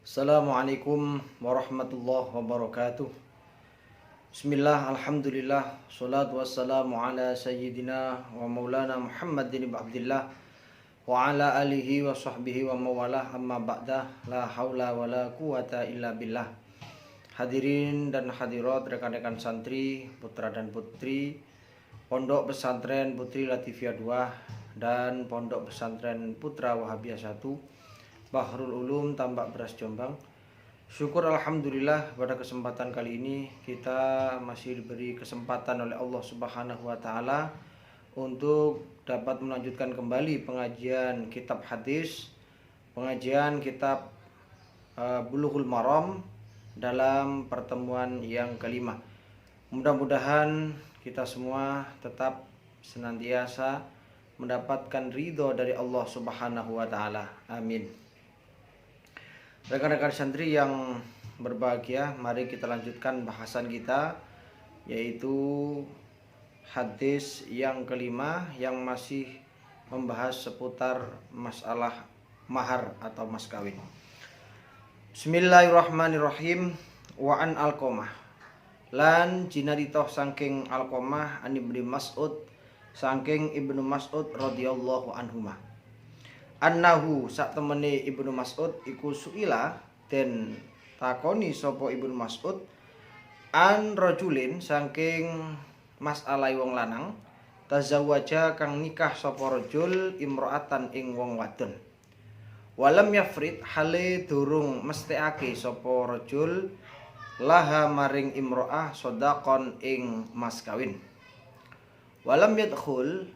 Assalamualaikum warahmatullahi wabarakatuh. Bismillah, alhamdulillah, salatu wassalamu ala sayyidina wa maulana Muhammadin ibn Abdillah wa ala alihi wa sahbihi wa mawalah, amma ba'dah, la hawla wa la quwata illa billah. Hadirin dan hadirat, rekan-rekan santri, putra dan putri Pondok Pesantren Putri Latifiyah 2 dan Pondok Pesantren Putra Wahabiyah 1 Bahrul Ulum Tambak Beras Jombang. Syukur alhamdulillah pada kesempatan kali ini kita masih diberi kesempatan oleh Allah Subhanahu wa taala untuk dapat melanjutkan kembali pengajian kitab hadis, pengajian kitab Bulughul Maram dalam pertemuan yang kelima. Mudah-mudahan kita semua tetap senantiasa mendapatkan ridho dari Allah Subhanahu wa taala. Amin. Rekan-rekan santri yang berbahagia, mari kita lanjutkan bahasan kita, yaitu hadis yang kelima yang masih membahas seputar masalah mahar atau mas kawin. Bismillahirrahmanirrahim. Wa an Alqamah lan jinaditoh saking Alqamah an Ibnu Mas'ud saking Ibnu Mas'ud radhiyallahu anhuma. Annahu sak temene Ibnu Mas'ud iku suila den takoni sapa Ibnu Mas'ud an rajulin saking mas'alai wong lanang tazawwaja kang nikah sapa rajul imra'atan ing wong wadon. Walam yafrid hale durung mesthekake sapa rajul laha maring imra'ah shadaqon ing mas kawin. Walam yadkhul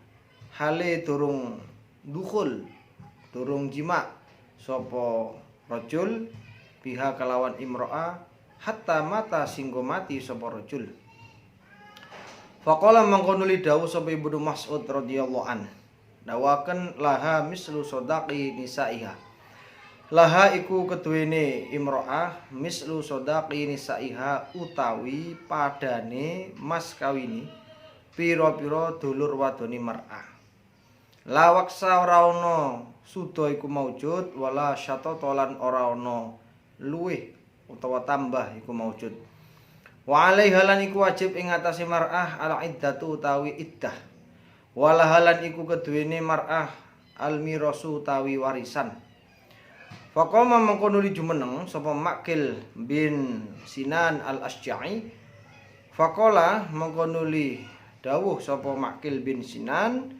hale durung dukhul durung jima sapa rajul biha kelawan imro'ah hatta mata singgo mati sapa rajul. Faqala mangko nuli dawuh sapa Ibnu Mas'ud radhiyallahu an, dawaken laha mislu sodaqi nisaiha. Laha iku keduwene imro'ah mislu sodaqi nisaiha utawi padane mas kawini pira-pira dulur wadoni mar'ah. Lawaksa ora ana suda iku maujud wala syatatolan ora ana luwih utawa tambah iku maujud. Wa alaiha lan iku wajib ing atase mar'ah al iddatu utawi iddah. Wala halan iku keduwene mar'ah al mirasu utawi warisan. Faqama mangko nuli jumeneng sapa Makil bin Sinan al Asja'i. Faqala mangko nuli dawuh sapa Makil bin Sinan,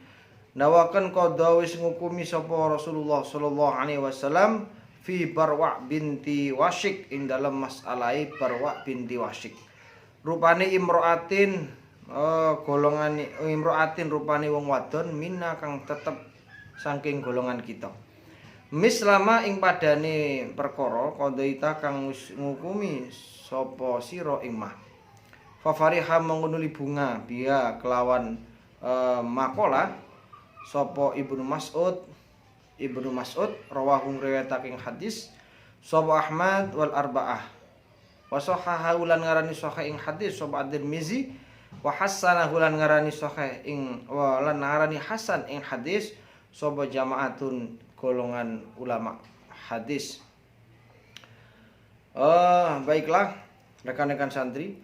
nawakan qadha wis ngukumi sapa Rasulullah sallallahu alaihi wasallam fi Barwa binti Wasyik ing dalam masalahai Barwa binti Wasyik. Rupane imro'atin golongane imro'atin rupane wong wadon minna kang tetep saking golongan kita. Mislama ing padane perkara qadaita kang wis ngukumi sapa sira ing mah. Fa fariha mengunuli bunga biya kelawan makola sapa Ibnu Mas'ud rawahu riwayataking hadis sapa Ahmad wal arba'ah wa sahahahu lan ngarani sahih ing hadis sapa At-Tirmizi wa hasanahu lan ngarani sahih ing lan ngarani hasan ing hadis sapa jamaatun golongan ulama hadis. Baiklah rekan-rekan santri,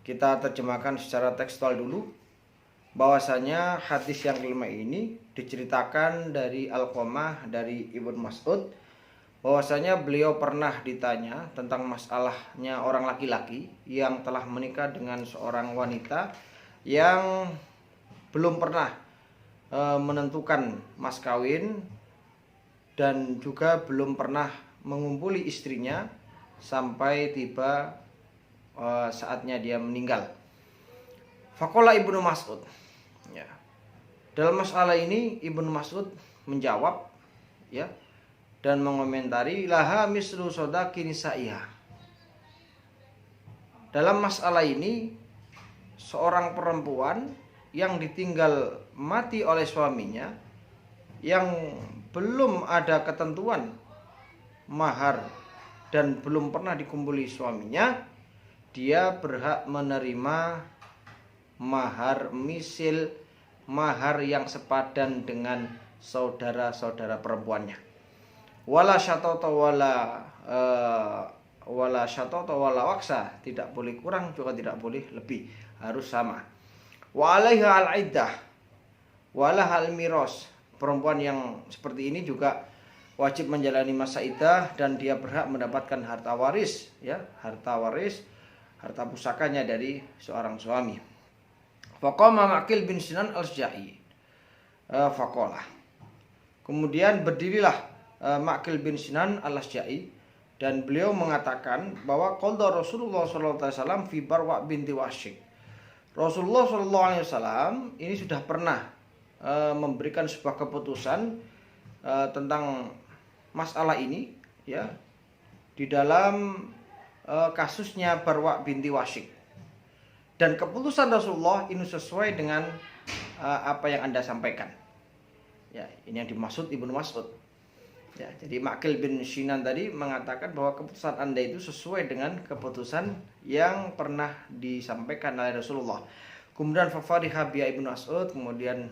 kita terjemahkan secara tekstual dulu bahwasanya hadis yang kelima ini diceritakan dari Alqamah dari Ibnu Mas'ud, bahwasanya beliau pernah ditanya tentang masalahnya orang laki-laki yang telah menikah dengan seorang wanita yang belum pernah menentukan mas kawin dan juga belum pernah mengumpuli istrinya sampai tiba saatnya dia meninggal. Faqala Ibnu Mas'ud, ya. Dalam masalah ini Ibnu Mas'ud menjawab, ya, dan mengomentari laha mislu sodaqi nisaiha. Dalam masalah ini seorang perempuan yang ditinggal mati oleh suaminya yang belum ada ketentuan mahar dan belum pernah dikumpuli suaminya, dia berhak menerima mahar misil, mahar yang sepadan dengan saudara-saudara perempuannya. wala syatata wala syatata wala waksa, tidak boleh kurang juga tidak boleh lebih, harus sama. Wa alaiha al-iddah wala hal miros, perempuan yang seperti ini juga wajib menjalani masa iddah dan dia berhak mendapatkan harta waris, ya, harta waris, harta pusakanya dari seorang suami. Faqama Ma'qil bin Sinan al-Asja'i faqala, kemudian berdirilah Ma'qil bin Sinan al-Asja'i dan beliau mengatakan bahwa qala Rasulullah sallallahu alaihi wasallam fi Barwa binti Wasyik. Rasulullah sallallahu alaihi wasallam ini sudah pernah memberikan sebuah keputusan tentang masalah ini, ya, di dalam kasusnya Barwa binti Wasyik. Dan keputusan Rasulullah ini sesuai dengan apa yang Anda sampaikan. Ya, ini yang dimaksud Ibnu Mas'ud. Ya, jadi Ma'qil bin Sinan tadi mengatakan bahwa keputusan Anda itu sesuai dengan keputusan yang pernah disampaikan oleh Rasulullah. Kemudian fafariha biya Ibnu Mas'ud, kemudian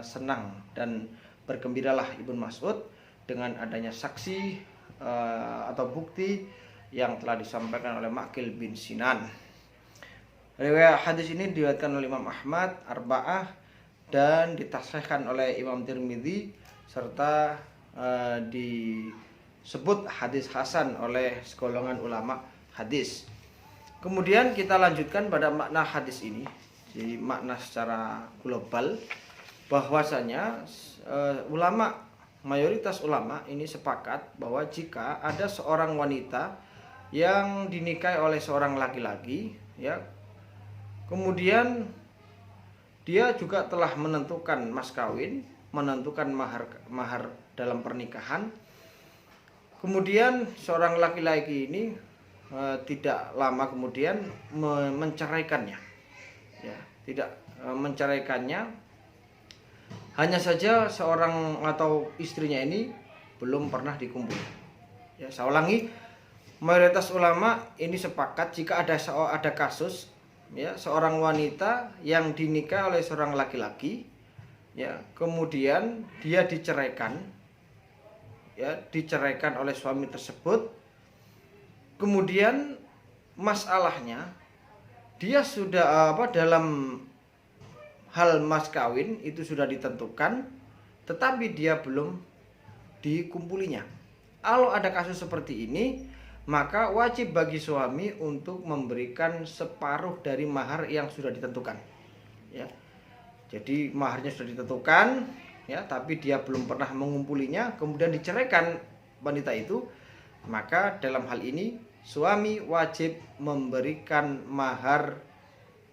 senang dan bergembiralah Ibnu Mas'ud dengan adanya saksi atau bukti yang telah disampaikan oleh Ma'qil bin Sinan. Riwayat hadis ini diriwayatkan oleh Imam Ahmad, Arba'ah, dan ditasihkan oleh Imam Tirmidzi, serta disebut hadis hasan oleh segolongan ulama hadis. Kemudian kita lanjutkan pada makna hadis ini. Jadi makna secara global bahwasanya mayoritas ulama ini sepakat bahwa jika ada seorang wanita yang dinikahi oleh seorang laki-laki, ya, kemudian dia juga telah menentukan mas kawin, menentukan mahar dalam pernikahan. Kemudian seorang laki-laki ini tidak lama kemudian menceraikannya, ya, tidak menceraikannya. Hanya saja seorang atau istrinya ini belum pernah dikumpul. Ya, saya ulangi, mayoritas ulama ini sepakat jika ada kasus, ya, seorang wanita yang dinikahi oleh seorang laki-laki, ya, kemudian dia diceraikan, ya, diceraikan oleh suami tersebut. Kemudian masalahnya dia sudah dalam hal mas kawin itu sudah ditentukan, tetapi dia belum dikumpulinya. Kalau ada kasus seperti ini, maka wajib bagi suami untuk memberikan separuh dari mahar yang sudah ditentukan, ya. Jadi maharnya sudah ditentukan, ya, tapi dia belum pernah mengumpulinya, kemudian diceraikan wanita itu, maka dalam hal ini suami wajib memberikan mahar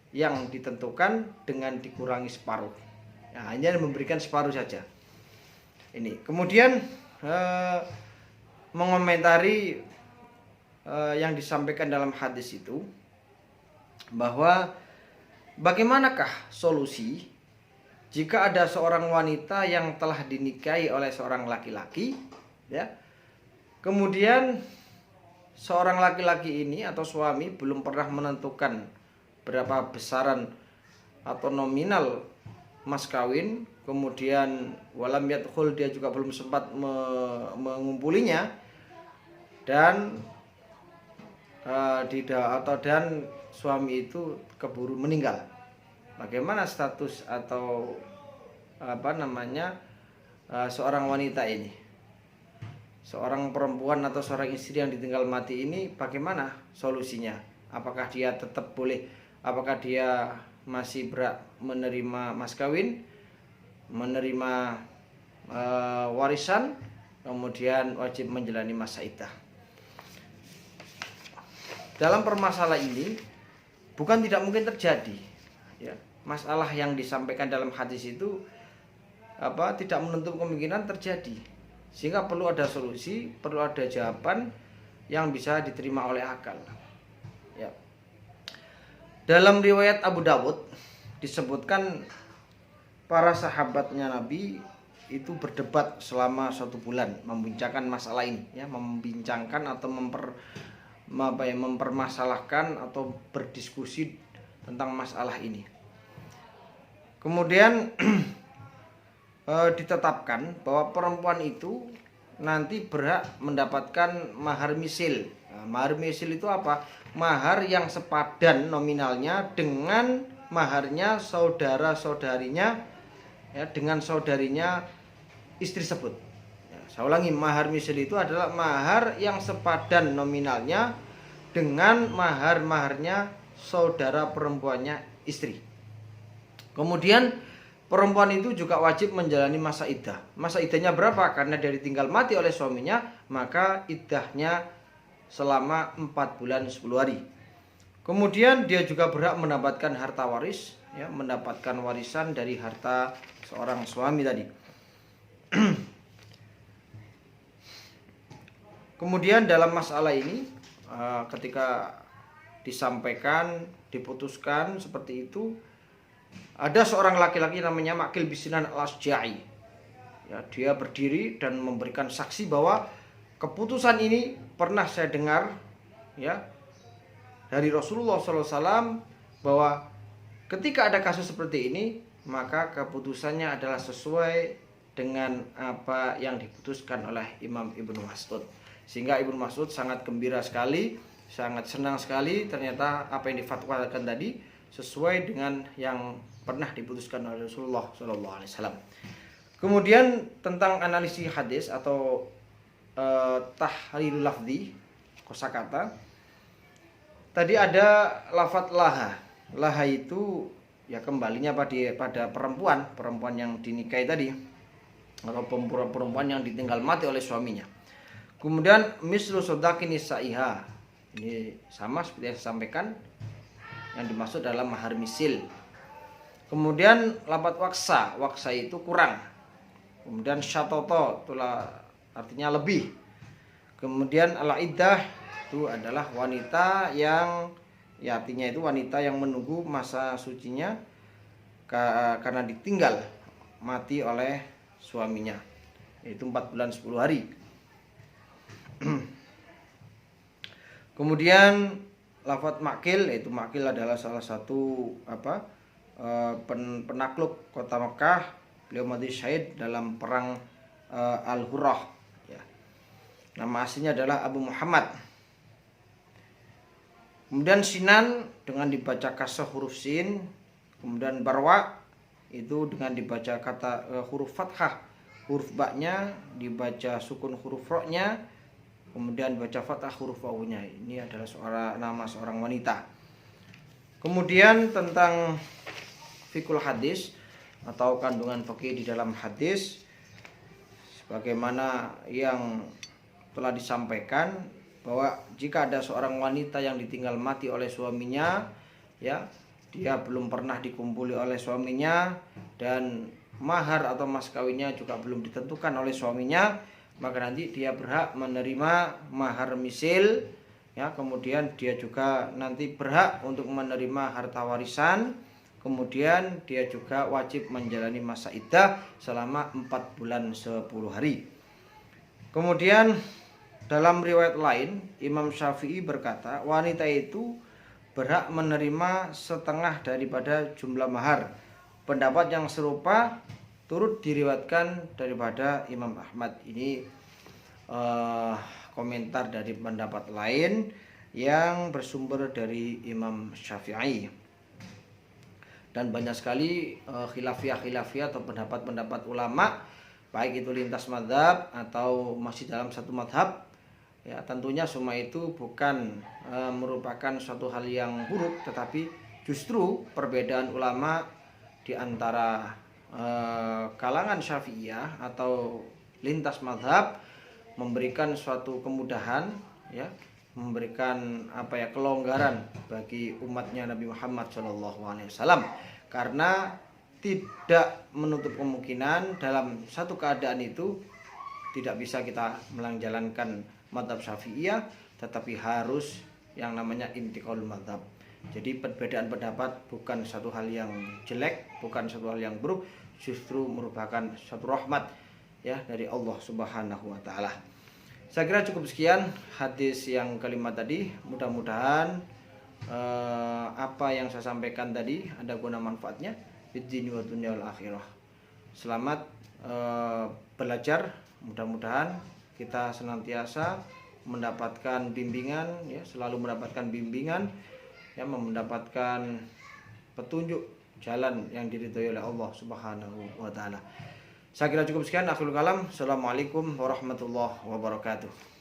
yang ditentukan dengan dikurangi separuh. Ya, hanya memberikan separuh saja. Ini kemudian mengomentari yang disampaikan dalam hadis itu, bahwa bagaimanakah solusi jika ada seorang wanita yang telah dinikahi oleh seorang laki-laki, ya, kemudian seorang laki-laki ini atau suami belum pernah menentukan berapa besaran atau nominal mas kawin, kemudian walam yadkhul, dia juga belum sempat mengumpulinya, dan dan suami itu keburu meninggal. Bagaimana status atau seorang wanita ini, seorang perempuan atau seorang istri yang ditinggal mati ini, bagaimana solusinya? Apakah dia tetap boleh, apakah dia masih berhak menerima mas kawin, menerima warisan, kemudian wajib menjalani masa iddah? Dalam permasalahan ini bukan tidak mungkin terjadi, ya, masalah yang disampaikan dalam hadis itu tidak menutup kemungkinan terjadi, sehingga perlu ada solusi, perlu ada jawaban yang bisa diterima oleh akal, ya. Dalam riwayat Abu Dawud disebutkan para sahabatnya Nabi itu berdebat selama 1 bulan membincangkan masalah ini, ya, membincangkan atau mempermasalahkan atau berdiskusi tentang masalah ini. Kemudian ditetapkan bahwa perempuan itu nanti berhak mendapatkan mahar misil. Nah, mahar misil itu apa? Mahar yang sepadan nominalnya dengan maharnya saudara-saudarinya, ya, dengan saudarinya istri sebut. Ya, saya ulangi, mahar misil itu adalah mahar yang sepadan nominalnya dengan mahar-maharnya saudara perempuannya istri. Kemudian perempuan itu juga wajib menjalani masa iddah. Masa iddahnya berapa? Karena dari tinggal mati oleh suaminya, maka iddahnya selama 4 bulan 10 hari. Kemudian dia juga berhak mendapatkan harta waris, ya, mendapatkan warisan dari harta seorang suami tadi. Kemudian dalam masalah ini, ketika disampaikan, diputuskan seperti itu, ada seorang laki-laki namanya Makil bin Sinan al-Asja'i. Ya, dia berdiri dan memberikan saksi bahwa keputusan ini pernah saya dengar, ya, dari Rasulullah SAW, bahwa ketika ada kasus seperti ini, maka keputusannya adalah sesuai dengan apa yang diputuskan oleh Imam Ibnu Mas'ud. Sehingga Ibnu Mas'ud sangat gembira sekali, sangat senang sekali, ternyata apa yang difatwakan tadi sesuai dengan yang pernah diputuskan oleh Rasulullah SAW. Kemudian tentang analisis hadis atau tahrirul lafzi, kosakata. Tadi ada lafadz laha. Laha itu ya kembalinya pada perempuan yang dinikahi tadi, atau perempuan yang ditinggal mati oleh suaminya. Kemudian mislu sodaqi nisaiha. Ini sama seperti yang saya sampaikan, yang dimaksud dalam mahar misil. Kemudian lafadz waksa itu kurang. Kemudian syatoto itulah artinya lebih. Kemudian al-iddah itu adalah wanita yang, ya, artinya itu wanita yang menunggu masa sucinya karena ditinggal mati oleh suaminya, yaitu 4 bulan 10 hari. Kemudian lafadz makil, yaitu makil adalah salah satu penakluk kota Mekah. Beliau mati syahid dalam perang Al-Hurrah, ya. Nama aslinya adalah Abu Muhammad. Kemudian Sinan dengan dibaca kasrah huruf sin. Kemudian Barwa itu dengan dibaca kata huruf fathah, huruf ba-nya dibaca sukun huruf ro-nya, kemudian baca fathah huruf wawu-nya. Ini adalah nama seorang wanita. Kemudian tentang fikul hadis atau kandungan fikih di dalam hadis, sebagaimana yang telah disampaikan, bahwa jika ada seorang wanita yang ditinggal mati oleh suaminya, ya, dia belum pernah dikumpuli oleh suaminya dan mahar atau mas kawinnya juga belum ditentukan oleh suaminya, maka nanti dia berhak menerima mahar misil, ya. Kemudian dia juga nanti berhak untuk menerima harta warisan. Kemudian dia juga wajib menjalani masa iddah selama 4 bulan 10 hari. Kemudian dalam riwayat lain, Imam Syafi'i berkata, wanita itu berhak menerima setengah daripada jumlah mahar. Pendapat yang serupa turut diriwayatkan daripada Imam Ahmad. Ini komentar dari pendapat lain yang bersumber dari Imam Syafi'i. Dan banyak sekali khilafiyah atau pendapat-pendapat ulama, baik itu lintas madhab atau masih dalam satu madhab. Ya, tentunya semua itu bukan merupakan suatu hal yang buruk, tetapi justru perbedaan ulama di antara kalangan Syafi'iyah atau lintas madhab memberikan suatu kemudahan, ya, memberikan kelonggaran bagi umatnya Nabi Muhammad SAW, karena tidak menutup kemungkinan dalam satu keadaan itu tidak bisa kita menjalankan madhab Syafi'iyah, tetapi harus yang namanya intiqalul madhab. Jadi perbedaan pendapat bukan satu hal yang jelek, bukan satu hal yang buruk, justru merupakan satu rahmat, ya, dari Allah Subhanahu wa taala. Saya kira cukup sekian hadis yang kelima tadi. Mudah-mudahan apa yang saya sampaikan tadi ada guna manfaatnya fid dini wa dunya wal akhirah. Selamat belajar, mudah-mudahan kita senantiasa mendapatkan bimbingan, ya, selalu mendapatkan bimbingan, ya, mendapatkan petunjuk jalan yang diridhoi oleh Allah Subhanahu wa taala. Saya kira cukup sekian, akhirul kalam. Assalamualaikum warahmatullahi wabarakatuh.